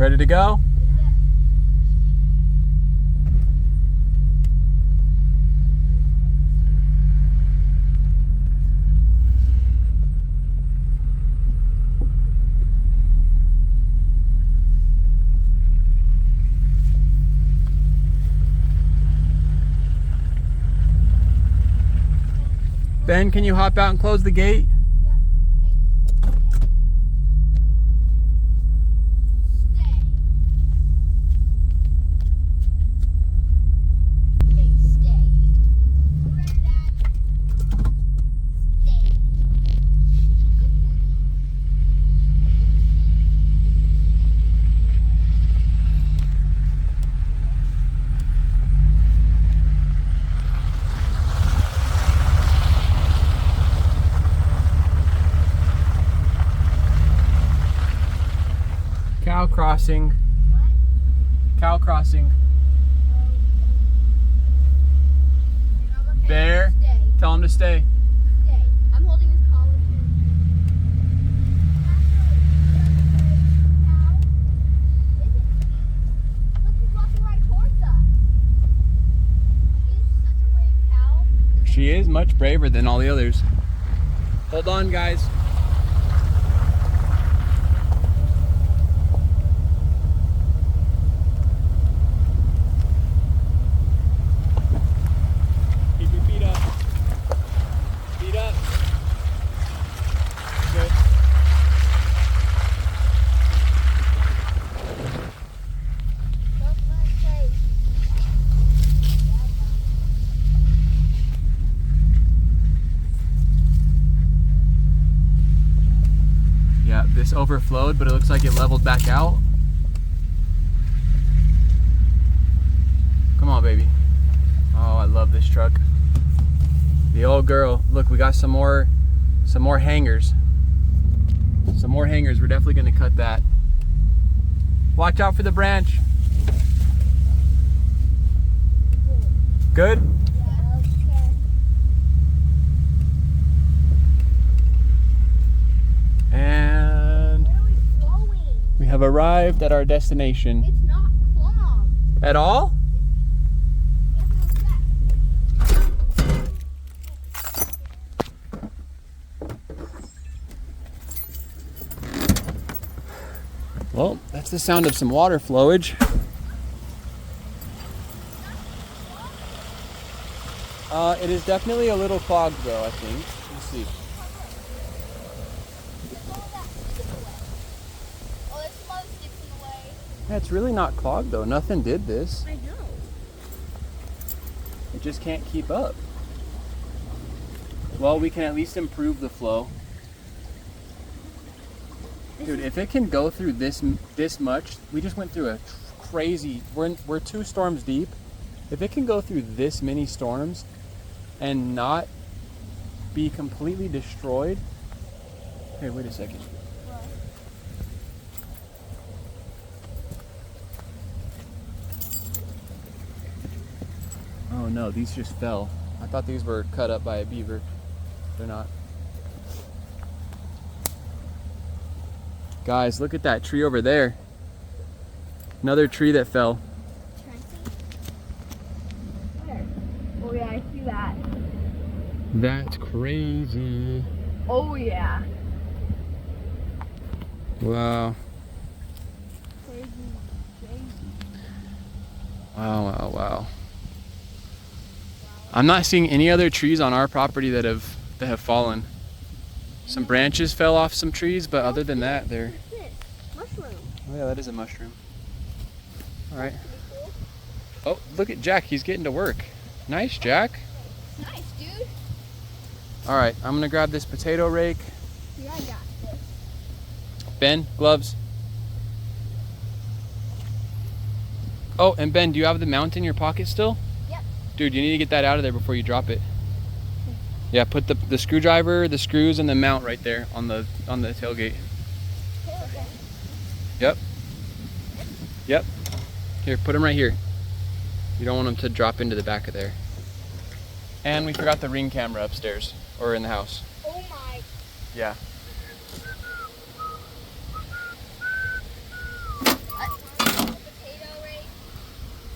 Ready to go? Ben, can you hop out and close the gate? Cow crossing. What? Cow crossing. Okay, Bear. stay. Tell him to stay. Stay. I'm holding his collar too. Look, he's walking right towards us. He's such a brave cow. She is much braver than all the others. Hold on, guys. Keep your feet up. Feet up. Good. Don't let chase. Yeah, this overflowed, but it looks like it leveled back out. Come on, baby. Oh, I love this truck. The old girl. Look, we got some more hangers. Some more hangers. We're definitely gonna cut that. Watch out for the branch. Good? Yeah, okay. And Where are we going? we have arrived at our destination. It's not clogged. At all? Well, that's the sound of some water flowage. It is definitely a little clogged though, I think. Let's see. Oh, there's some other sticks in the way. Yeah, it's really not clogged though. Nothing did this. I know. It just can't keep up. Well, we can at least improve the flow. Dude, if it can go through this much, we just went through a crazy. We're 2 storms deep. If it can go through this many storms and not be completely destroyed. Hey, wait a second. Oh no, these just fell. I thought these were cut up by a beaver. They're not. Guys, look at that tree over there. Another tree that fell. Where? Oh yeah, I see that. That's crazy. Oh yeah. Wow. Crazy, crazy. Wow, wow, wow. I'm not seeing any other trees on our property that have fallen. Some branches fell off some trees, but other than that, they're... What's this? Mushroom. Oh yeah, that is a mushroom. All right. Pretty cool. Oh, look at Jack. He's getting to work. Nice, Jack. Nice, dude. All right, I'm gonna grab this potato rake. Yeah, I got this. Ben, gloves. Oh, and Ben, do you have the mount in your pocket still? Yep. Dude, you need to get that out of there before you drop it. Yeah, put the screwdriver, the screws, and the mount right there on the tailgate. Okay. Yep. Yep. Here, put them right here. You don't want them to drop into the back of there. And we forgot the Ring camera upstairs, or in the house. Oh my. Yeah.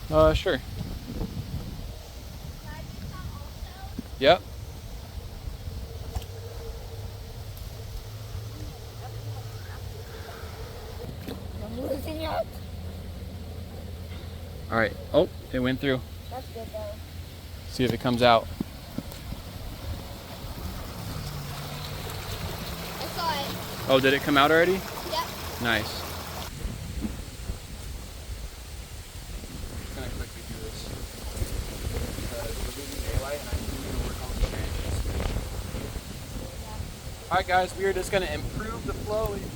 Sure. Can I do some also? Yep. I'm losing it. All right. Oh, it went through. That's good though. See if it comes out. I saw it. Oh, did it come out already? Yep. Nice. I'm gonna quickly do this because we're losing daylight and I need to work on the branches. All right, guys, we are just gonna improve the flow in here.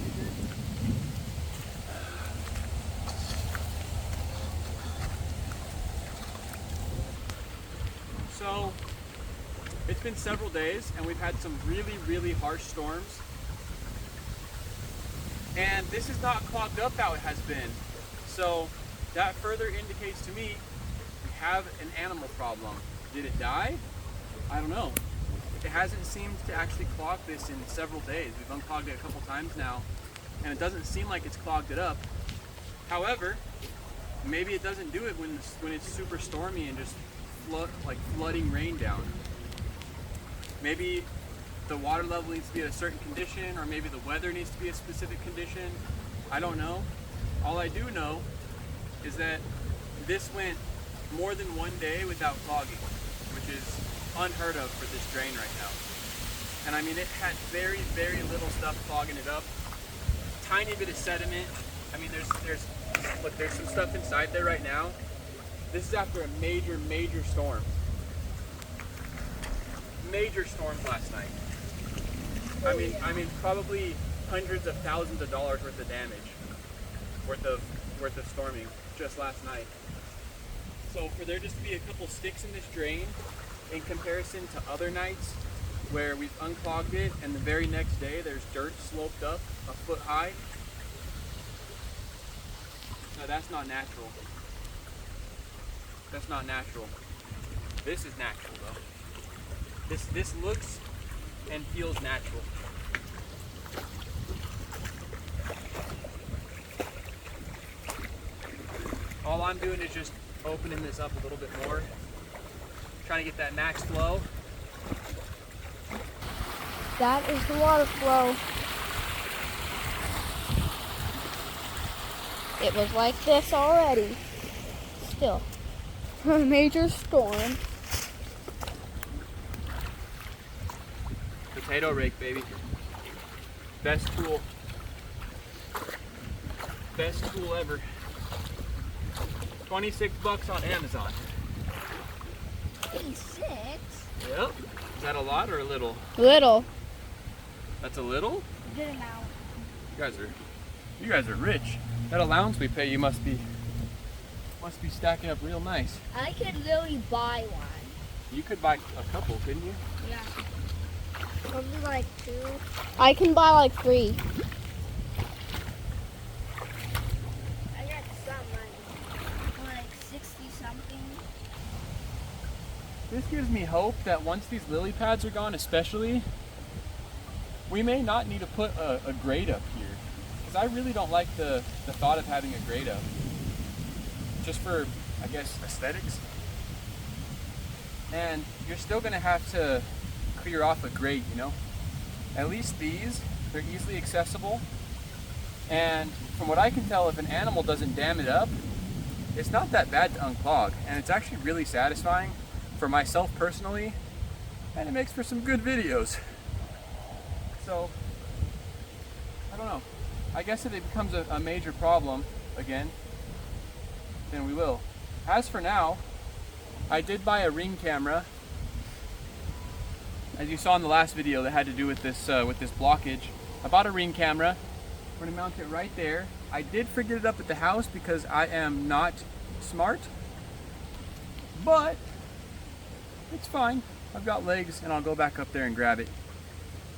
So, it's been several days and we've had some really, really harsh storms. And this is not clogged up how it has been. So that further indicates to me we have an animal problem. Did it die? I don't know. It hasn't seemed to actually clog this in several days. We've unclogged it a couple times now and it doesn't seem like it's clogged it up. However, maybe it doesn't do it when it's super stormy and just flooding rain down. Maybe the water level needs to be at a certain condition, or maybe the weather needs to be a specific condition. I don't know. All I do know is that this went more than one day without clogging, which is unheard of for this drain right now. And I mean, it had very, very little stuff clogging it up. Tiny bit of sediment. I mean, there's some stuff inside there right now. This is after a major, major storm. Major storms last night. I mean, probably hundreds of thousands of dollars worth of damage, worth of storming just last night. So for there just to be a couple sticks in this drain, in comparison to other nights where we've unclogged it and the very next day there's dirt sloped up a foot high, no, that's not natural. That's not natural. This is natural though. This looks and feels natural. All I'm doing is just opening this up a little bit more, trying to get that max flow. That is the water flow. It was like this already. Still. A major storm. Potato rake, baby. Best tool. Best tool ever. 26 bucks on Amazon. 86? Yep. Is that a lot or a little? Little. That's a little? Good amount. You guys are rich. That allowance we pay you must be stacking up real nice. I could literally buy one. You could buy a couple, couldn't you? Yeah. Probably like 2. I can buy like 3. I got some like 60 something. This gives me hope that once these lily pads are gone, especially, we may not need to put a grate up here. Because I really don't like the thought of having a grate up. Just for, I guess, aesthetics. And you're still going to have to clear off a grate, you know? At least these, they're easily accessible. And from what I can tell, if an animal doesn't dam it up, it's not that bad to unclog. And it's actually really satisfying for myself personally. And it makes for some good videos. So, I don't know. I guess if it becomes a major problem again, then we will. As for now, I did buy a Ring camera. As you saw in the last video that had to do with this blockage. I bought a Ring camera. We're gonna mount it right there. I did forget it up at the house because I am not smart, but it's fine. I've got legs and I'll go back up there and grab it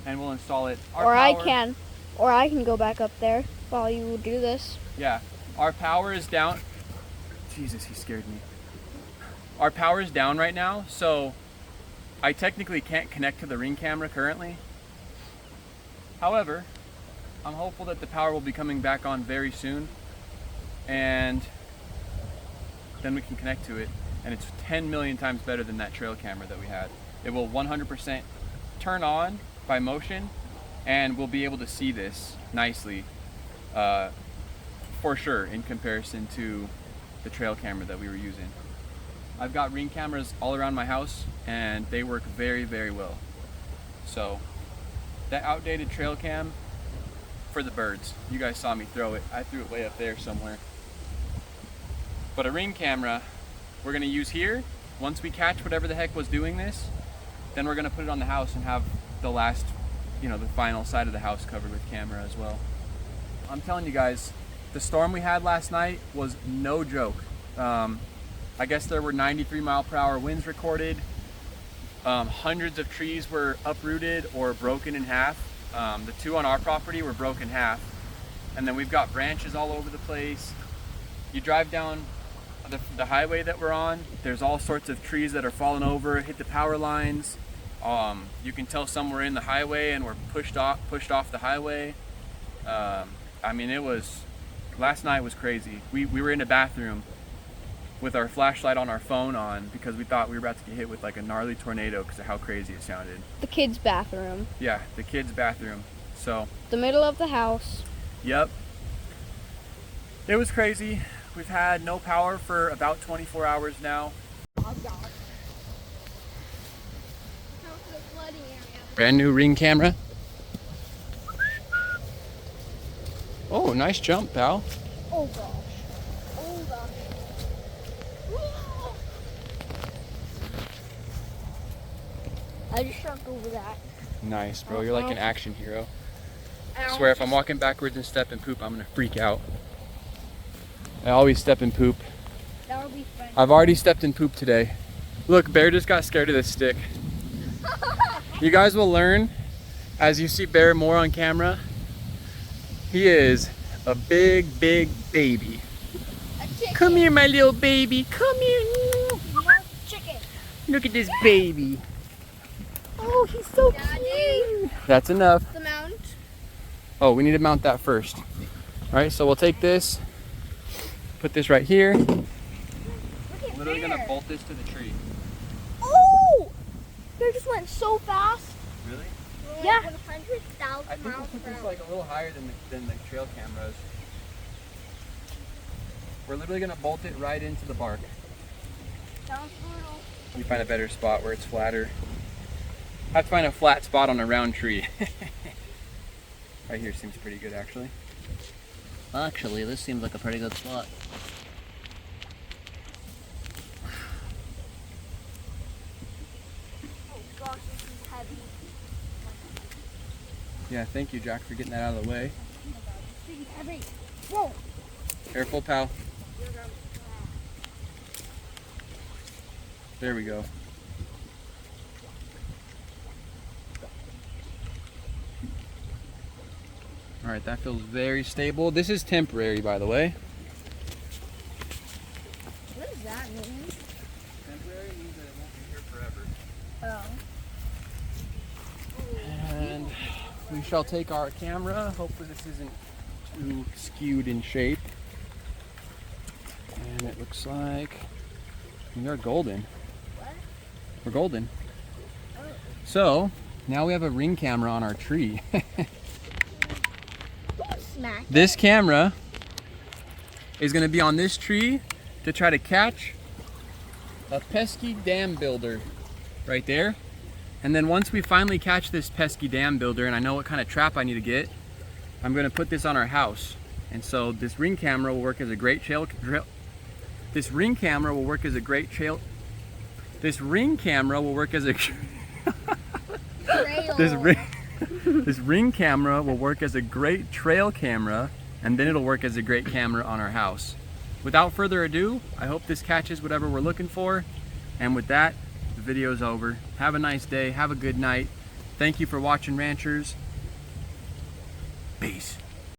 and we'll install it. Or I can go back up there while you do this. Yeah, our power is down. Jesus, he scared me. Our power is down right now, so I technically can't connect to the Ring camera currently. However, I'm hopeful that the power will be coming back on very soon, and then we can connect to it, and it's 10 million times better than that trail camera that we had. It will 100% turn on by motion, and we'll be able to see this nicely for sure in comparison to the trail camera that we were using. I've got Ring cameras all around my house and they work very, very well. So that outdated trail cam, for the birds. You guys saw me throw it. I threw it way up there somewhere. But a Ring camera we're gonna use here. Once we catch whatever the heck was doing this, then we're gonna put it on the house and have the last, you know, the final side of the house covered with camera as well. I'm telling you guys, the storm we had last night was no joke. I guess there were 93-mile-per-hour winds recorded. Hundreds of trees were uprooted or broken in half. The two on our property were broken in half. And then we've got branches all over the place. You drive down the highway that we're on, there's all sorts of trees that are falling over, hit the power lines. You can tell some were in the highway and were pushed off the highway. I mean, last night was crazy. We were in a bathroom with our flashlight on our phone on because we thought we were about to get hit with like a gnarly tornado because of how crazy it sounded. The kids' bathroom. Yeah, the kids' bathroom. So. The middle of the house. Yep. It was crazy. We've had no power for about 24 hours now. Oh, God. Brand new Ring camera. Oh, nice jump, pal. Oh gosh. Oh gosh. Whoa. I just jumped over that. Nice, bro. You're like an action hero. I swear, if I'm walking backwards and step and poop, I'm gonna freak out. I always step and poop. That would be fun. I've already stepped in poop today. Look, Bear just got scared of this stick. You guys will learn as you see Bear more on camera. He is a big, big baby. Come here, my little baby. Come here. Chicken. Look at this baby. Oh, he's so cute. That's enough. The mount. Oh, we need to mount that first. All right, so we'll take this, put this right here. Literally gonna bolt this to the tree. Oh! They just went so fast. Really? Yeah. 100,000 I think we'll put this like a little higher than the trail cameras. We're literally gonna bolt it right into the bark. Sounds brutal. We find a better spot where it's flatter. I have to find a flat spot on a round tree. Right here seems pretty good, actually. Actually, this seems like a pretty good spot. Oh gosh, this is heavy. Yeah, thank you, Jack, for getting that out of the way. This is heavy. Whoa! Careful, pal. There we go. All right, that feels very stable. This is temporary, by the way. What does that mean? Temporary means that it won't be here forever. Oh. And we shall take our camera. Hopefully this isn't too skewed in shape. And it looks like we are golden. What? We're golden. Oh. So now we have a Ring camera on our tree. Smack. This camera is going to be on this tree to try to catch a pesky dam builder right there. And then once we finally catch this pesky dam builder and I know what kind of trap I need to get, I'm going to put this on our house. And so this Ring camera will work as a great trail. This Ring camera will work as a great trail. This Ring camera will work as a This Ring camera will work as a great trail camera, and then it'll work as a great camera on our house. Without further ado, I hope this catches whatever we're looking for. And with that, the video's over. Have a nice day. Have a good night. Thank you for watching, ranchers. Peace.